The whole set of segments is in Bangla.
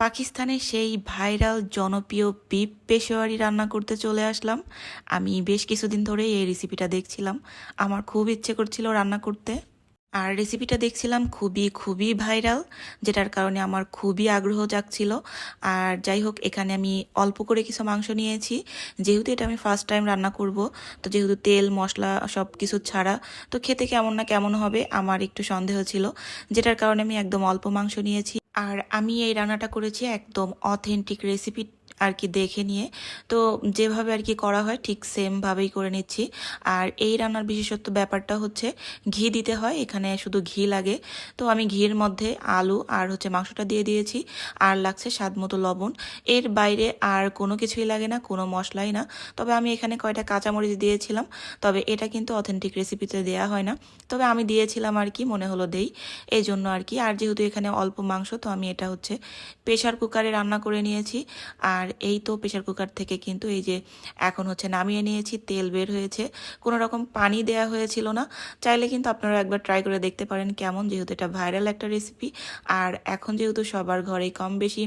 পাকিস্তানের সেই ভাইরাল জনপ্রিয় বিফ পেশোয়ারি রান্না করতে চলে আসলাম। আমি বেশ কিছুদিন ধরেই এই রেসিপিটা দেখছিলাম, আমার খুব ইচ্ছে করছিল রান্না করতে। আর রেসিপিটা দেখছিলাম খুবই খুবই ভাইরাল, যেটার কারণে আমার খুবই আগ্রহ জাগছিল। আর যাই হোক, এখানে আমি অল্প করে কিছু মাংস নিয়েছি, যেহেতু এটা আমি ফার্স্ট টাইম রান্না করব। তো যেহেতু তেল মশলা সব কিছু ছাড়া, তো খেতে কেমন না কেমন হবে আমার একটু সন্দেহ ছিল, যেটার কারণে আমি একদম অল্প মাংস নিয়েছি। আর আমি এই রান্নাটা করেছি একদম অথেন্টিক রেসিপি আর কি দেখে নিয়ে। তো যেভাবে আর কি করা হয় ঠিক সেমভাবেই করে নিচ্ছি। আর এই রান্নার বিশেষত্ব ব্যাপারটা হচ্ছে ঘি দিতে হয়, এখানে শুধু ঘি লাগে। তো আমি ঘির মধ্যে আলু আর হচ্ছে মাংসটা দিয়ে দিয়েছি, আর লাগছে স্বাদ মতো লবণ। এর বাইরে আর কোনো কিছুই লাগে না, কোনো মশলাই না। তবে আমি এখানে কয়টা কাঁচামরিচ দিয়েছিলাম, তবে এটা কিন্তু অথেন্টিক রেসিপিতে দেওয়া হয় না। তবে আমি দিয়েছিলাম আর কি, মনে হলো দেই, এই জন্য আর কি। আর যেহেতু এখানে অল্প মাংস, তো আমি এটা হচ্ছে প্রেশার কুকারে রান্না করে নিয়েছি। আর এই তো প্রেশার কুকার থেকে কিন্তু এই যে এখন হচ্ছে নামিয়ে নিয়েছি, তেল বের হয়েছে, কোনো রকম পানি দেয়া হয়েছিল না। চাইলে কিন্তু আপনারা একবার ট্রাই করে দেখতে পারেন কেমন, যেহেতু এটা ভাইরাল একটা রেসিপি। আর এখন যেহেতু সবার ঘরেই কম বেশি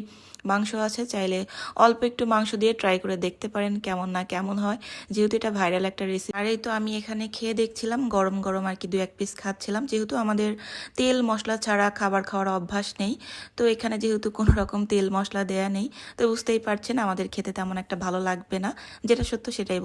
মাংস আছে, চাইলে অল্প একটু মাংস দিয়ে ট্রাই করে দেখতে পারেন কেমন না কেমন হয়, যেহেতু এটা ভাইরাল একটা রেসিপি। আর এই তো আমি এখানে খেয়ে দেখছিলাম, গরম গরম আর কি 2-1 পিস খাচ্ছিলাম, যেহেতু আমাদের তেল মশলা ছাড়া খাবার খাওয়ার অভ্যাস নেই। তো এখানে যেহেতু কোনো রকম তেল মশলা দেয়া নেই, তো বুঝতেই পারছেন আমাদের খেতে তেমন একটা ভালো লাগবে না, যেটা সত্য সেটাই